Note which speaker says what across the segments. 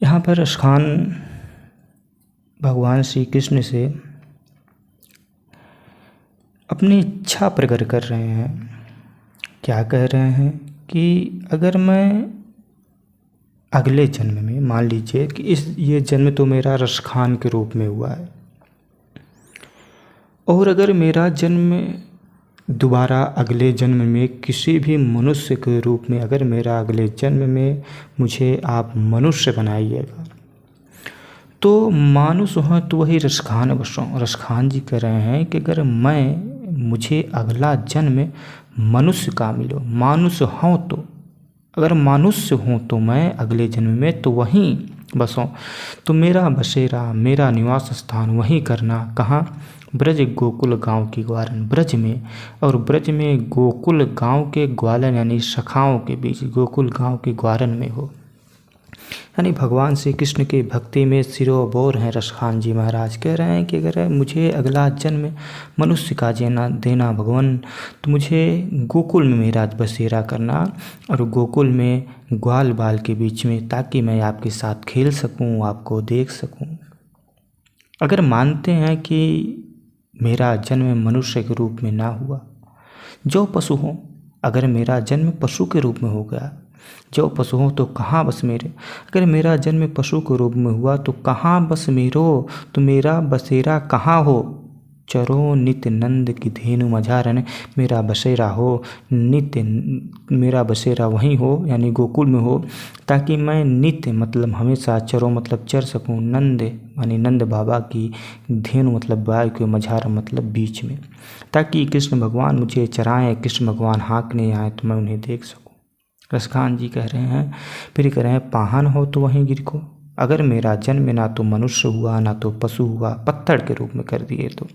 Speaker 1: यहाँ पर रसखान भगवान श्री कृष्ण से अपनी इच्छा प्रकट कर रहे हैं। क्या कह रहे हैं कि अगर मैं अगले जन्म में, मान लीजिए कि ये जन्म तो मेरा रसखान के रूप में हुआ है, और अगर मेरा जन्म दोबारा अगले जन्म में किसी भी मनुष्य के रूप में, अगर मेरा अगले जन्म में मुझे आप मनुष्य बनाइएगा तो मानुष हो तो वही रसखान बसो। रसखान जी कह रहे हैं कि अगर मुझे अगला जन्म मनुष्य का मिलो, मानुष हो तो, अगर मनुष्य हूँ तो मैं अगले जन्म में तो वहीं बसों, तो मेरा बसेरा, मेरा निवास स्थान वहीं करना। कहाँ? ब्रज गोकुल गांव की ग्वालन, ब्रज में। और ब्रज में गोकुल गांव के ग्वालन यानी सखाओं के बीच, गोकुल गांव के ग्वालन में हो। यानी भगवान श्री कृष्ण की भक्ति में सिरोबोर हैं रसखान जी महाराज। कह रहे हैं कि अगर मुझे अगला जन्म मनुष्य का देना भगवान, तो मुझे गोकुल में मेरा बसेरा करना, और गोकुल में ग्वाल बाल के बीच में, ताकि मैं आपके साथ खेल सकूं, आपको देख सकूं। अगर मानते हैं कि मेरा जन्म मनुष्य के रूप में ना हुआ, जो पशु हो, अगर मेरा जन्म पशु के रूप में हो गया, जो पशु हो तो कहाँ बस मेरे, अगर मेरा जन्म पशु के रूप में हुआ तो कहाँ बस मेरो, तो मेरा बसेरा कहाँ हो? चरो नित्य नंद की धेनु मझारन, मेरा बसेरा हो नित्य, मेरा बसेरा वहीं हो यानी गोकुल में हो, ताकि मैं नित्य मतलब हमेशा, चरो मतलब चर सकूं, नंद यानी नंद बाबा की धेनु मतलब गाय के, मझार मतलब बीच में, ताकि कृष्ण भगवान मुझे चराएं, कृष्ण भगवान हाँकने आए तो मैं उन्हें देख सकूं। रसखान जी कह रहे हैं, फिर कह रहे हैं पाहन हो तो वहीं गिर को। अगर मेरा जन्म ना तो मनुष्य हुआ ना तो पशु हुआ, पत्थर के रूप में कर दिए, तो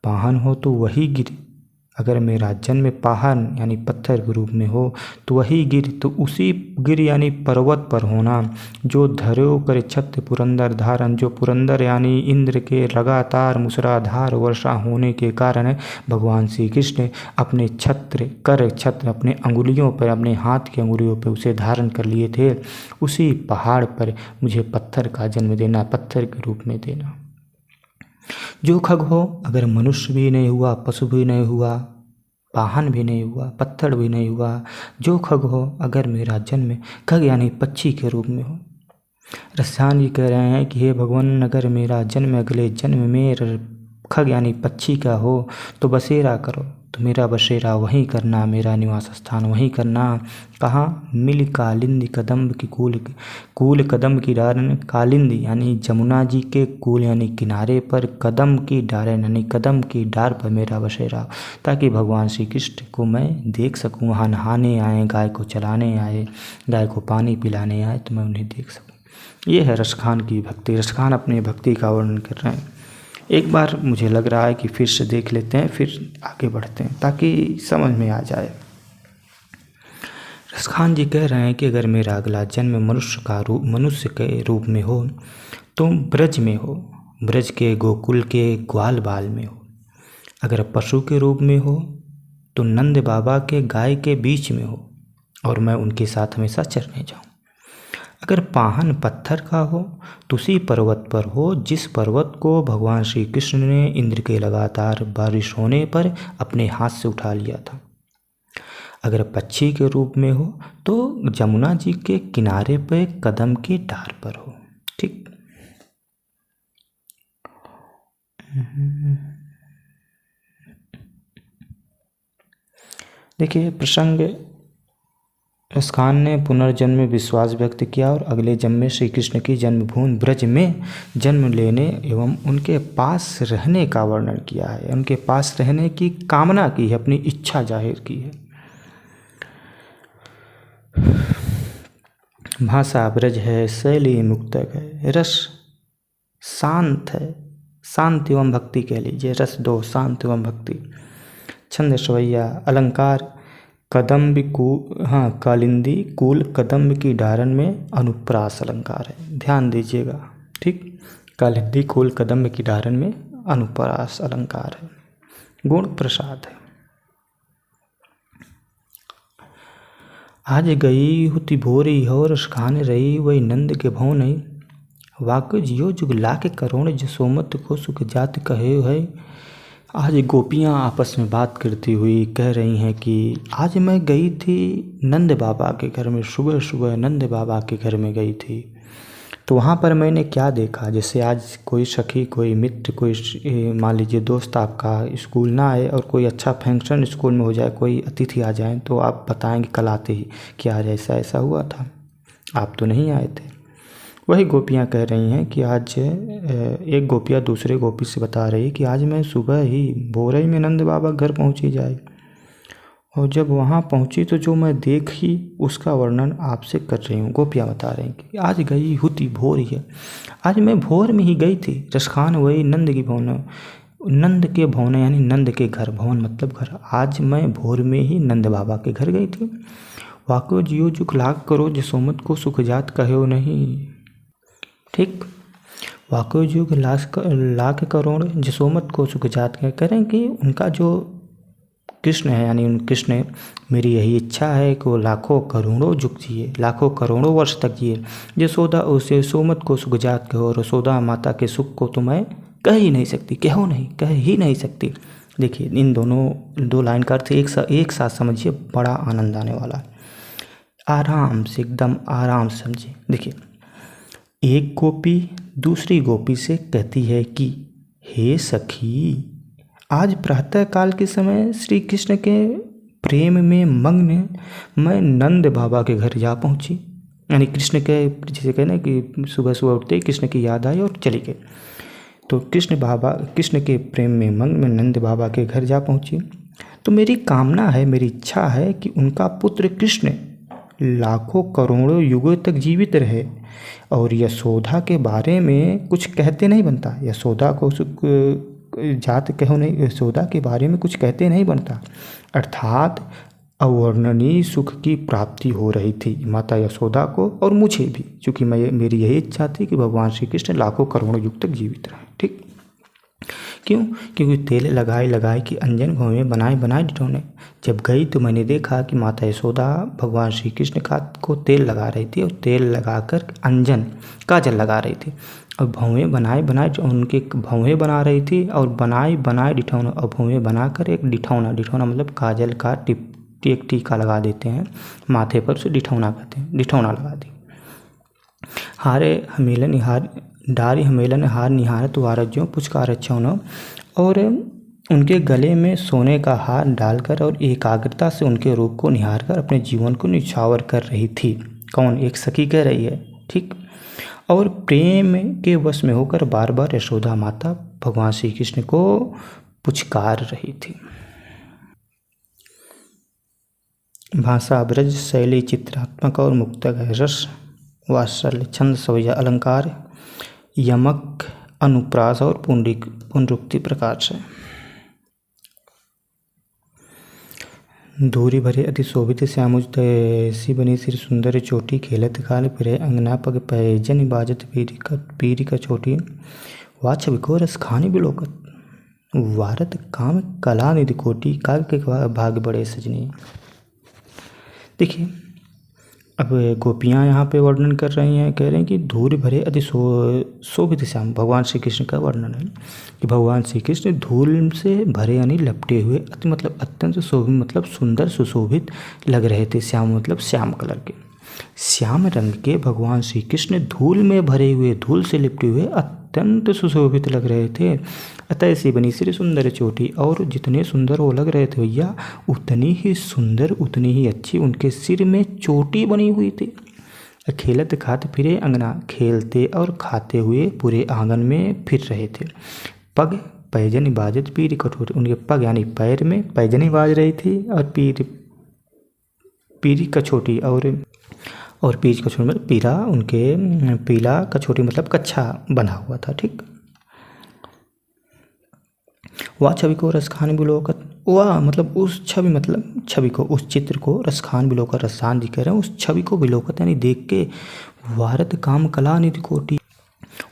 Speaker 1: पाहन हो तो वही गिर। अगर मेरा जन्म पाहन यानी पत्थर के रूप में हो तो वही गिर, तो उसी गिर यानी पर्वत पर होना, जो धरो कर छत्र पुरंदर धारण, जो पुरंदर यानी इंद्र के लगातार मूसलाधार वर्षा होने के कारण भगवान श्री कृष्ण अपने छत्र अपने अंगुलियों पर, अपने हाथ की अंगुलियों पर उसे धारण कर लिए थे। उसी पहाड़ पर मुझे पत्थर का जन्म देना, पत्थर के रूप में देना। जो खग हो, अगर मनुष्य भी नहीं हुआ, पशु भी नहीं हुआ, पाहन भी नहीं हुआ, पत्थर भी नहीं हुआ, जो खग हो, अगर मेरा जन्म खग यानी पक्षी के रूप में हो। रसखान जी कह रहे हैं कि हे भगवान, अगर मेरा जन्म अगले जन्म में खग यानी पक्षी का हो तो बसेरा करो, तो मेरा बसेरा वहीं करना, मेरा निवास स्थान वहीं करना। कहाँ? मिल कालिंदी कदम्ब की कूल कदम्ब की डारन, कालिंदी यानी जमुना जी के कूल यानी किनारे पर, कदम की डारन यानी कदम की डार पर मेरा बसेरा, ताकि भगवान श्री कृष्ण को मैं देख सकूं। वहाँ नहाने आए, गाय को चलाने आए, गाय को पानी पिलाने आए, तो मैं उन्हें देख सकूं। ये है रसखान की भक्ति। रसखान अपनी भक्ति का वर्णन कर रहे हैं। एक बार मुझे लग रहा है कि फिर से देख लेते हैं, फिर आगे बढ़ते हैं ताकि समझ में आ जाए। रसखान जी कह रहे हैं कि अगर मेरा अगला जन्म मनुष्य के रूप में हो तो ब्रज में हो, ब्रज के गोकुल के ग्वाल बाल में हो। अगर पशु के रूप में हो तो नंद बाबा के गाय के बीच में हो, और मैं उनके साथ हमेशा चरने जाऊँ। अगर पाहन पत्थर का हो तो उसी पर्वत पर हो, जिस पर्वत को भगवान श्री कृष्ण ने इंद्र के लगातार बारिश होने पर अपने हाथ से उठा लिया था। अगर पक्षी के रूप में हो तो जमुना जी के किनारे पर कदम की डार पर हो। ठीक। देखिए प्रसंग, रसखान ने पुनर्जन्म में विश्वास व्यक्त किया और अगले जन्म में श्री कृष्ण की जन्मभूमि ब्रज में जन्म लेने एवं उनके पास रहने का वर्णन किया है। उनके पास रहने की कामना की है, अपनी इच्छा जाहिर की है। भाषा ब्रज है, शैली मुक्तक है, रस शांत है, शांति एवं भक्ति कह लीजिए, रस दो, शांत एवं भक्ति। छंद सवैया, अलंकार कदम्ब कालिंदी कूल कदम्ब की डारन में अनुप्रास अलंकार है, ध्यान दीजिएगा। ठीक। कालिंदी कूल कदम्ब की डारन में अनुप्रास अलंकार है। गुण प्रसाद है। आज गई हुति भोरी हो रस खान रही वही नंद के भव नहीं। वाको जियो जुग लाके करोड़ जसोमत को सुख जात कहे है। आज गोपियाँ आपस में बात करती हुई कह रही हैं कि आज मैं गई थी नंद बाबा के घर में, सुबह सुबह नंद बाबा के घर में गई थी, तो वहाँ पर मैंने क्या देखा। जैसे आज कोई सखी, कोई मित्र, कोई मान लीजिए दोस्त आपका स्कूल ना आए और कोई अच्छा फंक्शन स्कूल में हो जाए, कोई अतिथि आ जाए, तो आप बताएंगे कल आते ही कि आज ऐसा ऐसा हुआ था, आप तो नहीं आए थे। वही गोपियाँ कह रही हैं कि आज एक गोपियाँ दूसरे गोपी से बता रही कि आज मैं सुबह ही भोरई में नंद बाबा घर पहुँची जाए, और जब वहाँ पहुँची तो जो मैं देखी उसका वर्णन आपसे कर रही हूँ। गोपियाँ बता रही कि आज गई हुती भोर ही है, आज मैं भोर में ही गई थी रसखान वही नंद की भवन, नंद के भवन यानी नंद के घर, भवन मतलब घर। आज मैं भोर में ही नंद बाबा के घर गई थी। वाको जियो जुग लाख करो जसोमत को सुख जात कहो नहीं। ठीक, वाको जुग लाख करोड़ जसोमत को सुख जात करें कि उनका जो कृष्ण है, यानी उन कृष्ण, मेरी यही इच्छा है कि वो लाखों करोड़ों जुग जिए, लाखों करोड़ों वर्ष तक जिए। यशोदा उसे सोमत को सुख जात कहो, और यशोदा माता के सुख को तो मैं कह ही नहीं सकती, कहो नहीं, कह ही नहीं सकती। देखिए इन दोनों दो लाइन का अर्थ एक साथ समझिए, बड़ा आनंद आने वाला। आराम से, एकदम आराम से समझिए। देखिए, एक गोपी दूसरी गोपी से कहती है कि हे सखी, आज प्रातः काल के समय श्री कृष्ण के प्रेम में मग्न मैं नंद बाबा के घर जा पहुंची। यानी कृष्ण के, जैसे कहना कि सुबह सुबह उठते ही कृष्ण की याद आई और चली गई, तो कृष्ण के प्रेम में मग्न मैं नंद बाबा के घर जा पहुंची। तो मेरी कामना है, मेरी इच्छा है कि उनका पुत्र कृष्ण लाखों करोड़ों युगों तक जीवित रहे। और यशोदा के बारे में कुछ कहते नहीं बनता, यशोदा को जात कहो नहीं, यशोदा के बारे में कुछ कहते नहीं बनता। अर्थात अवर्णनीय सुख की प्राप्ति हो रही थी माता यशोदा को और मुझे भी, क्योंकि मेरी यही इच्छा थी कि भगवान श्री कृष्ण लाखों करोड़ों युग तक जीवित रहे। ठीक, क्यों? क्योंकि तेल लगाए कि अंजन भौवे बनाए डिठौने। जब गई तो मैंने देखा कि माता यशोदा भगवान श्री कृष्ण को तेल लगा रही थी, और तेल लगाकर अंजन काजल लगा रही थी, और भौवे बनाए उनके भौवे बना रही थी, और बनाए डिठौना, और भौवे बनाकर एक डिठौना मतलब काजल का एक टीका लगा देते हैं माथे पर, उसे डिठौना कहते हैं, डिठौना लगा दी। हारे हमेलन हार डारी हमेलन हार निहारत वारज्यों पुचकार छौनो, और उनके गले में सोने का हार डालकर और एकाग्रता से उनके रूप को निहार कर अपने जीवन को निछावर कर रही थी। कौन? एक सखी कह रही है। ठीक, और प्रेम के वश में होकर बार बार यशोदा माता भगवान श्री कृष्ण को पुचकार रही थी। भाषा ब्रज शैली चित्रात्मक और मुक्तक है। रस वात्सल्य छंद सवैया अलंकार यमक अनुप्रास और पुनरुक्ति प्रकार से। धूरी भरे अति शोभित श्यामुज तैसी बनी सिर सुंदर चोटी, खेलत काल फिरे अंगना पग पैजन बाजत पीरी का चोटी। वाछ विको रस खानी बिलोकत वारत काम कला निधि कोटि, काग के भाग बड़े सजनी। देखिए, अब गोपियाँ यहाँ पे वर्णन कर रही हैं, कह रहे हैं कि धूल भरे अति शोभित श्याम, भगवान श्री कृष्ण का वर्णन है कि भगवान श्री कृष्ण धूल से भरे यानी लपटे हुए, अति मतलब अत्यंत शोभित मतलब सुंदर सुशोभित लग रहे थे। श्याम मतलब श्याम कलर के, श्याम रंग के भगवान श्री कृष्ण धूल में भरे हुए, धूल से लिपटे हुए अत्यंत सुशोभित लग रहे थे। अतः ऐसी बनी सिर सुंदर चोटी, और जितने सुंदर वो लग रहे थे भैया, उतनी ही सुंदर उतनी ही अच्छी उनके सिर में चोटी बनी हुई थी। खेलत खाते फिरे अंगना, खेलते और खाते हुए पूरे आंगन में फिर रहे थे। पग पैजनी बाजत पीर कठोर, उनके पग यानी पैर में पैजनी बाज रही थी, और पीरी कछोटी और पीच कछोटी मतलब पीरा, उनके पीला कछोटी मतलब कच्छा बंधा हुआ था। ठीक, वह छवि को रसखान बिलोकत, वह मतलब उस छवि, मतलब छवि को, उस चित्र को रसखान बिलोकर, रसखान जी कह रहे हैं उस छवि को बिलोकत यानी देख के, वारत काम कला निधि कोटि,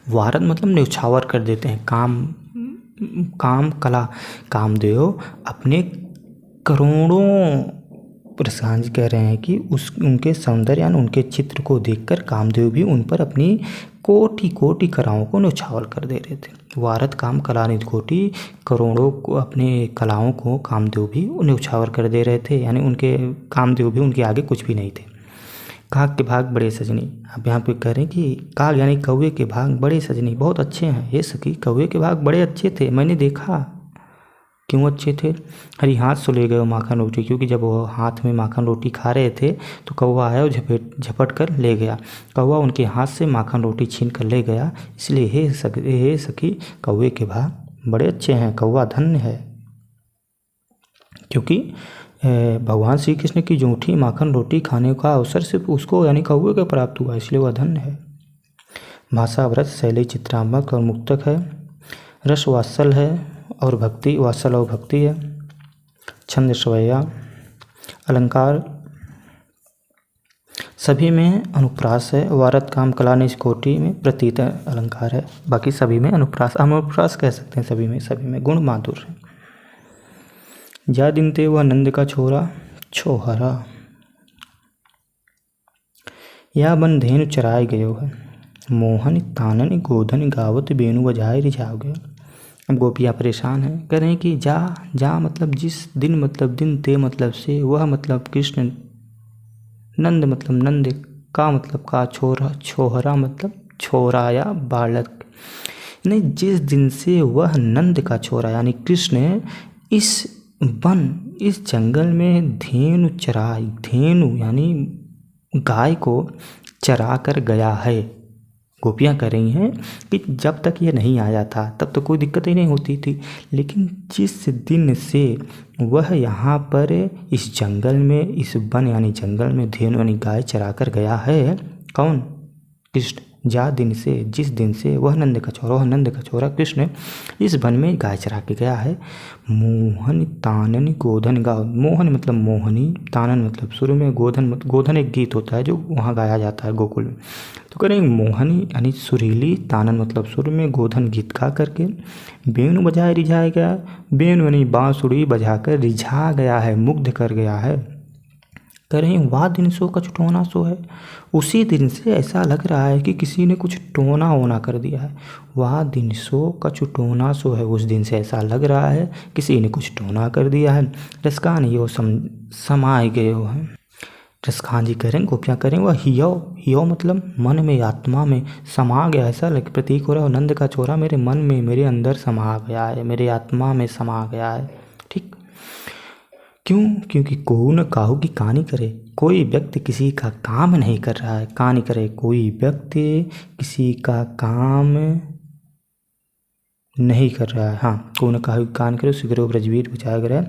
Speaker 1: वारत मतलब न्यौछावर कर देते हैं, काम कला, कामदेव अपने करोड़ों प्रशांत जी कह रहे हैं कि उनके सौंदर्य यानी उनके चित्र को देखकर कामदेव भी उन पर अपनी कोटि कोटि कलाओं को न्यौछावर कर दे रहे थे। वारत काम कलानिधि कोटि, करोड़ों को अपने कलाओं को कामदेव भी न्यौछावर कर दे रहे थे, यानी उनके कामदेव भी उनके आगे कुछ भी नहीं थे। काग के भाग बड़े सजनी, अब यहाँ पे कह रहे हैं कि काग यानी कौवे के भाग बड़े सजनी बहुत अच्छे हैं। हे सखी, कौवे के भाग बड़े अच्छे थे, मैंने देखा। क्यों अच्छे थे? हरी हाथ से ले गए माखन रोटी, क्योंकि जब वो हाथ में माखन रोटी खा रहे थे तो कौवा आया और झपट कर ले गया। कौवा उनके हाथ से माखन रोटी छीन कर ले गया, इसलिए हे सखी कौवे के भाग बड़े अच्छे हैं, कौवा धन्य है। क्योंकि भगवान श्री कृष्ण की जूठी माखन रोटी खाने का अवसर सिर्फ उसको यानी कौवे को प्राप्त हुआ, इसलिए वह धन्य है। भाषा व्रत शैली चित्रात्मक और मुक्तक है। रस वात्सल है और भक्ति, वात्सल और भक्ति है। छंद सवैया। अलंकार सभी में अनुप्रास है। वारत काम कलानिधि कोटि में प्रतीत अलंकार है, बाकी सभी में अनुप्रास कह सकते हैं। सभी में गुण माधुर्य है। जा दिन ते वह नंद का छोरा छोहरा, या बन धेनु चराए गयो है। मोहन तानन गोधन गावत बेनु बजाए रिझाव गयो। अब गोपियाँ परेशान हैं, कह रहे हैं कि जा मतलब जिस दिन, मतलब दिन, ते मतलब से, वह मतलब कृष्ण, नंद मतलब नंद, का मतलब का, छोहरा मतलब छोरा या बालक। नहीं, जिस दिन से वह नंद का छोरा यानी कृष्ण इस जंगल में धेनु चराई, धेनु यानी गाय को चरा कर गया है। गोपियाँ कह रही हैं कि जब तक ये नहीं आया था तब तो कोई दिक्कत ही नहीं होती थी, लेकिन जिस दिन से वह यहाँ पर इस जंगल में, इस वन यानी जंगल में धेनु यानी गाय चरा कर गया है, कौन? कृष्ण। जा दिन से, जिस दिन से वह नंद का छोरा कृष्ण इस वन में गाय चरा के गया है। मोहन तानन गोधन गाओ, मोहन मतलब मोहनी, तानन मतलब सुर में, गोधन एक गीत होता है जो वहाँ गाया जाता है गोकुल में। तो कह रहे हैं मोहनी यानी सुरीली, तानन मतलब सुर में, गोधन गीत गा करके, बेनु बजाए रिझाया गया, बेनु यानी बांसुरी बजाकर रिझा गया है, मुग्ध कर गया है। कह रहे हैं वाह दिन सो कछु टोना सो है, उसी दिन से ऐसा लग रहा है कि किसी ने कुछ टोना वोना कर दिया है। वाह दिन सो कछु टोना सो है, उस दिन से ऐसा लग रहा है किसी ने कुछ टोना कर दिया है। रसकान यो समाए गए हो है। रसखान जी कह रहे हैं, गोपियाँ कह रहे हैं वह हियो मतलब मन में, आत्मा में समा गया, ऐसा प्रतीक हो रहा है। नंद का छोरा मेरे मन में, मेरे अंदर समा गया है, मेरे आत्मा में समा गया है। ठीक, क्यों? क्योंकि कोहू न काहू की कहानी करे, कोई व्यक्ति किसी का काम नहीं कर रहा है। कहानी करे, कोई व्यक्ति किसी का काम नहीं कर रहा है। हाँ, कोहू न काहू की कहानी करे, सिगरो ब्रजवीर बचाया गया।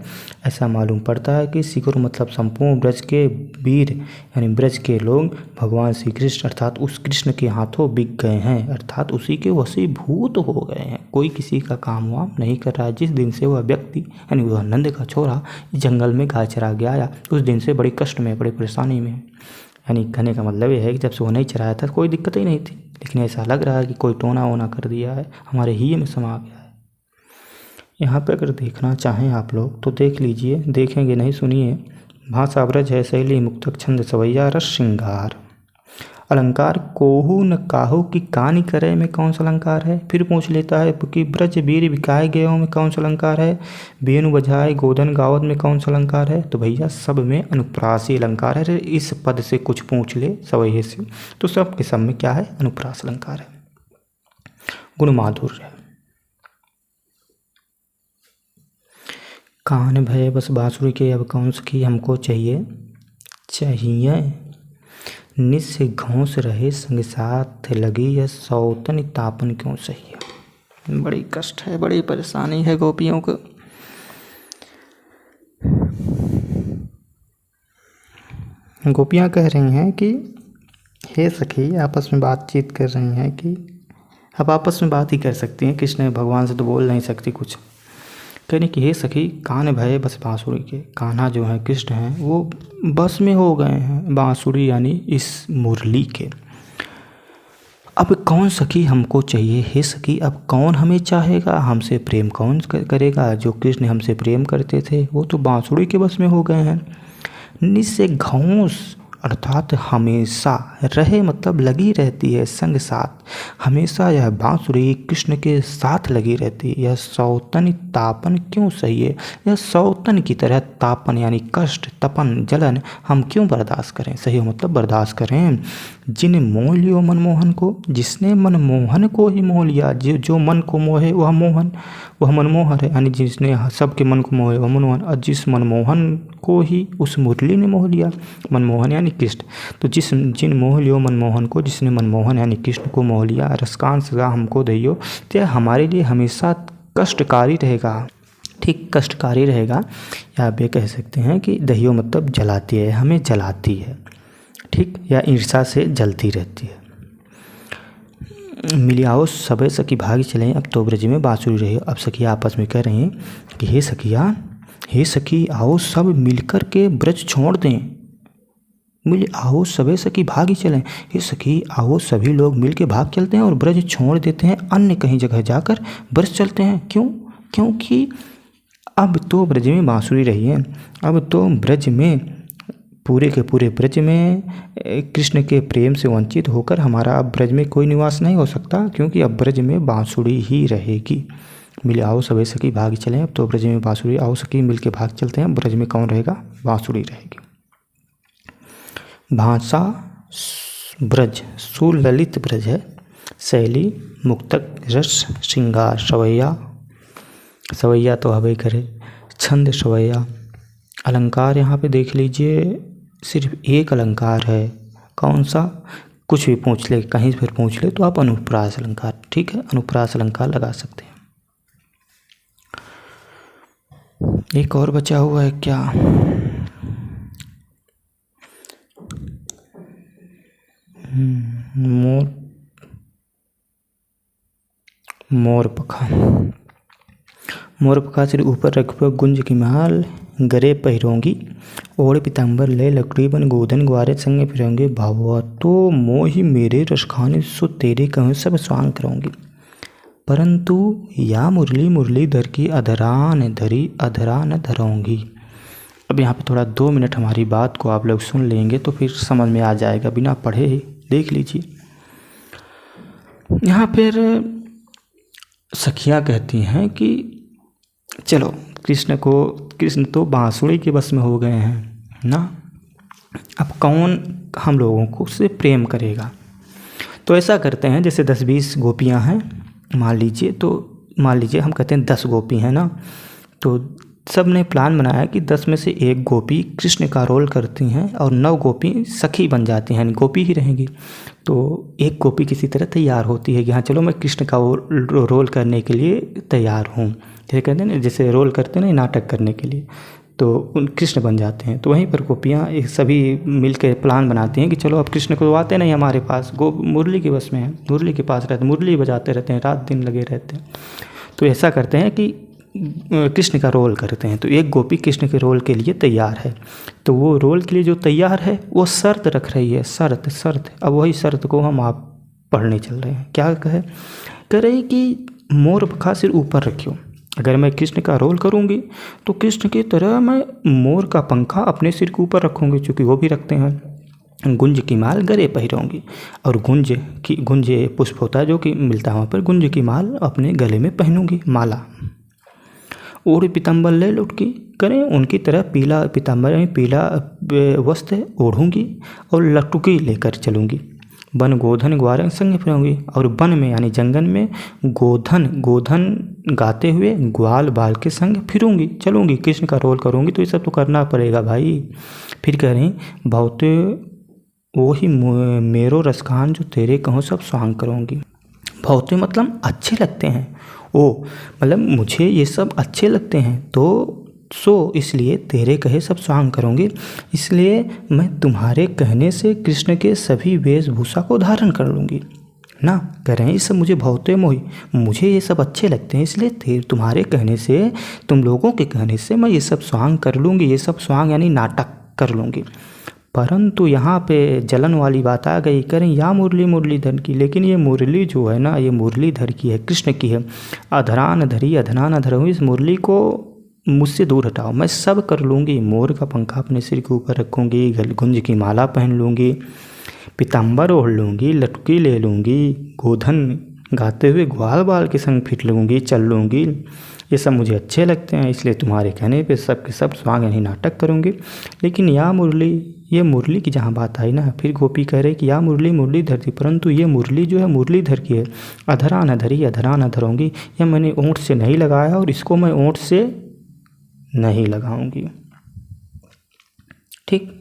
Speaker 1: ऐसा मालूम पड़ता है कि सिगरो मतलब संपूर्ण ब्रज के वीर यानी ब्रज के लोग भगवान श्री कृष्ण अर्थात उस कृष्ण के हाथों बिक गए हैं, अर्थात उसी के वशीभूत हो गए हैं। कोई किसी का काम वाम नहीं कर रहा है। जिस दिन से वह व्यक्ति यानी वह नंद का छोरा इस जंगल में गाय चरा गया आया, उस दिन से बड़ी कष्ट में, बड़ी परेशानी में। यानी कहने का मतलब ये है कि जब से वो नहीं चराया था कोई दिक्कत ही नहीं थी, लेकिन ऐसा लग रहा है कि कोई टोना वोना कर दिया है, हमारे ही में समा गया है। यहाँ पे अगर देखना चाहें आप लोग तो देख लीजिए, देखेंगे नहीं सुनिए। भाषा ब्रज है, शैली मुक्तक, छंद सवैया, रस श्रृंगार। अलंकार कोहू न काहू की कहानी करे में कौन सा अलंकार है? फिर पूछ लेता है कि ब्रज वीर बिकाए गए में कौन सा अलंकार है? बेनु बजाए गोधन गावत में कौन सा अलंकार है? तो भैया सब में अनुप्रासी अलंकार है। इस पद से कुछ पूछ ले सवैये से तो सब के सब में क्या है? अनुप्रास अलंकार है। गुण माधुर्य है। कान भय बस बांसुरी के अब कौन सी हमको चाहिए निस घोंस रहे संग साथ लगी यह सौतन तापन क्यों सही है। बड़ी कष्ट है, बड़ी परेशानी है गोपियों को। गोपियाँ कह रही हैं कि हे सखी, आपस में बातचीत कर रही हैं कि अब आपस में बात ही कर सकती हैं, कृष्ण भगवान से तो बोल नहीं सकती कुछ। कहने कि हे सखी, कान भय बस बांसुरी के, कान्हा जो है कृष्ण हैं वो बस में हो गए हैं बांसुरी यानी इस मुरली के। अब कौन सखी हमको चाहिए? हे सखी, अब कौन हमें चाहेगा? हमसे प्रेम कौन करेगा? जो कृष्ण हमसे प्रेम करते थे वो तो बांसुरी के बस में हो गए हैं। निस्य घौंस अर्थात हमेशा, रहे मतलब लगी रहती है, संग साथ, हमेशा यह बांसुरी कृष्ण के साथ लगी रहती है। यह सौतन तापन क्यों सही है, यह सौतन की तरह तापन यानी कष्ट, तपन, जलन हम क्यों बर्दाश्त करें, सही मतलब बर्दाश्त करें। जिन मोह लियो मनमोहन को, जिसने मनमोहन को ही मोह लिया, जो मन को मोहे वह मोहन, वह मनमोहन है, यानी जिसने सबके मन को मोहे वह मनमोहन, और जिस मनमोहन को ही उस मुरली ने मोह लिया, मनमोहन यानी कृष्ण। तो जिन मोह लियो मनमोहन को, जिसने मनमोहन यानी कृष्ण को मोह लिया, रसकान सजा हमको दइयो, तो यह हमारे लिए हमेशा कष्टकारी रहेगा, ठीक कष्टकारी रहेगा। या आप ये कह सकते हैं कि दहियो मतलब जलाती है, हमें जलाती है, ठीक, या ईर्षा से जलती रहती है। मिलियाओ सबे सखी भागी चलें, अब तो ब्रज में बांसुरी रही। अब सखिया आपस में कह रही हैं कि हे सखिया, हे सखी आओ सब मिलकर के ब्रज छोड़ दें। मिल आओ सबे सखी भागी चलें, हे सखी आओ सभी लोग मिल के भाग चलते हैं और ब्रज छोड़ देते हैं, अन्य कहीं जगह जाकर ब्रज चलते हैं। क्यों? क्योंकि अब तो ब्रज में बांसुरी रही है, अब तो ब्रज में पूरे के पूरे ब्रज में कृष्ण के प्रेम से वंचित होकर हमारा अब ब्रज में कोई निवास नहीं हो सकता, क्योंकि अब ब्रज में बांसुरी ही रहेगी। मिले आओ सबे सखी भाग चलें, अब तो ब्रज में बांसुरी, आओ सखी मिल के भाग चलते हैं, ब्रज में कौन रहेगा, बांसुरी रहेगी। भाषा ब्रज सुललित ब्रज है, शैली मुक्तक रस श्रृंगार सवैया, सवैया तो हवे करे, छंद सवैया। अलंकार यहाँ पे देख लीजिए, सिर्फ एक अलंकार है, कौन सा, कुछ भी पूछ ले, कहीं फिर पूछ ले तो आप अनुप्रास अलंकार, ठीक है, अनुप्रास अलंकार लगा सकते हैं। एक और बचा हुआ है क्या, मोर पखा, मोर पखा सिर ऊपर रखो गुंज की माल, गरे पहिरोंगी ओढ़ पीताम्बर ले लकड़ी बन गोधन ग्वारे संगे फिरोंगे, भावा तो मोहि मेरे रसखाने सो तेरे कहूँ सब स्वांग करोंगी, परंतु या मुरली मुरलीधर की अधरान धरी अधरा न धरोंगी। अब यहाँ पे थोड़ा 2 मिनट हमारी बात को आप लोग सुन लेंगे तो फिर समझ में आ जाएगा, बिना पढ़े ही देख लीजिए। यहाँ फिर सखियाँ कहती हैं कि चलो कृष्ण तो बांसुरी के बस में हो गए हैं ना, अब कौन हम लोगों को उससे प्रेम करेगा। तो ऐसा करते हैं, जैसे 10-20 गोपियाँ हैं मान लीजिए हम कहते हैं 10 गोपी हैं ना, तो सब ने प्लान बनाया कि 10 में से 1 गोपी कृष्ण का रोल करती हैं और 9 गोपी सखी बन जाती हैं, गोपी ही रहेंगी। तो एक गोपी किसी तरह तैयार होती है कि हाँ चलो मैं कृष्ण का रोल करने के लिए तैयार हूँ, जैसे कहते हैं ना, जैसे रोल करते हैं ना नाटक करने के लिए, तो उन कृष्ण बन जाते हैं। तो वहीं पर गोपियाँ सभी मिल के प्लान बनाती हैं कि चलो अब कृष्ण को आते नहीं हमारे पास, मुरली के बस में है, मुरली के पास रहते, मुरली बजाते रहते हैं, रात दिन लगे रहते हैं। तो ऐसा करते हैं कि कृष्ण का रोल करते हैं। तो एक गोपी कृष्ण के रोल के लिए तैयार है, तो वो रोल के लिए जो तैयार है वो शर्त रख रही है, शर्त। अब वही शर्त को हम आप पढ़ने चल रहे हैं। क्या कह रहे हैं कि मोर पखा सिर ऊपर रखियो, अगर मैं कृष्ण का रोल करूँगी तो कृष्ण की तरह मैं मोर का पंखा अपने सिर के ऊपर रखूँगी, चूँकि वो भी रखते हैं। गुंज की माल गले पहिरोंगी, और गुंज पुष्प होता है जो कि मिलता है वहाँ पर, गुंज की माल अपने गले में पहनूंगी, माला। ओढ़ पीताम्बर ले लुटकी करें, उनकी तरह पीला पीताम्बर में पीला वस्त्र ओढ़ूंगी और लटुकी लेकर चलूँगी। वन गोधन ग्वारंग संग फिरूंगी, और वन में यानी जंगल में गोधन गाते हुए ग्वाल बाल के संग फिरूंगी, चलूँगी, कृष्ण का रोल करूँगी। तो ये सब तो करना पड़ेगा भाई। फिर कह रही बहुते वो ही मेरो रसखान जो तेरे कहूँ सब स्वांग करूँगी। बहुते मतलब अच्छे लगते हैं, मतलब मुझे ये सब अच्छे लगते हैं, तो इसलिए तेरे कहे सब स्वांग करूँगी, इसलिए मैं तुम्हारे कहने से कृष्ण के सभी वेशभूषा को धारण कर लूँगी ना। कह रहे हैं ये सब मुझे बहुते मोही, मुझे ये सब अच्छे लगते हैं, इसलिए तुम्हारे कहने से, तुम लोगों के कहने से मैं ये सब स्वांग कर लूँगी, ये सब स्वांग यानी नाटक कर लूँगी। परंतु यहाँ पे जलन वाली बात आ गई, करें या मुरलीधर की, लेकिन ये मुरली जो है ना, ये मुरलीधर की है, कृष्ण की है। अधरान धरी अधना न धरूँ, इस मुरली को मुझसे दूर हटाओ, मैं सब कर लूँगी। मोर का पंखा अपने सिर के ऊपर रखूँगी, गुंज की माला पहन लूँगी, पीताम्बर ओढ़ लूँगी, लटकी ले लूँगी, गोधन गाते हुए ग्वाल बाल के संग फिर लूँगी, चल लूँगी। ये सब मुझे अच्छे लगते हैं, इसलिए तुम्हारे कहने पे सब के सब स्वांगनी नाटक करूँगी। लेकिन या मुरली, ये मुरली की जहाँ बात आई ना, फिर गोपी कह रहे कि या मुरली मुरलीधर थी, परंतु ये मुरली जो है मुरलीधर की है। अधरा न धरी अधरा न धरूँगी, यह मैंने ओंठ से नहीं लगाया और इसको मैं ओंठ से नहीं लगाऊंगी। ठीक।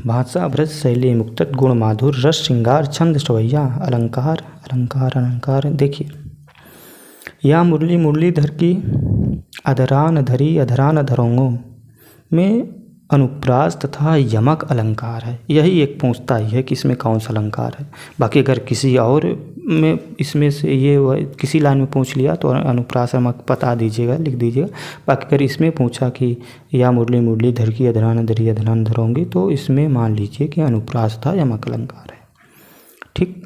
Speaker 1: भाषा भ्रज शैली मुक्तक गुण माधुर रस श्रृंगार छंद सवैया अलंकार अलंकार अलंकार। देखिए, या मुरली मुरलीधर की अधरान धरी अधरान धरोंगो में अनुप्रास तथा यमक अलंकार है। यही एक पूछता ही है कि इसमें कौन सा अलंकार है। बाकी अगर किसी और में इसमें से ये किसी लाइन में पूछ लिया तो अनुप्रास यमक बता दीजिएगा, लिख दीजिएगा। बाकी अगर इसमें पूछा कि या मुरली मुरलीधर की अधरान धरी अधरान धरोंगी, तो इसमें मान लीजिए कि अनुप्रास था यमक अलंकार है। ठीक।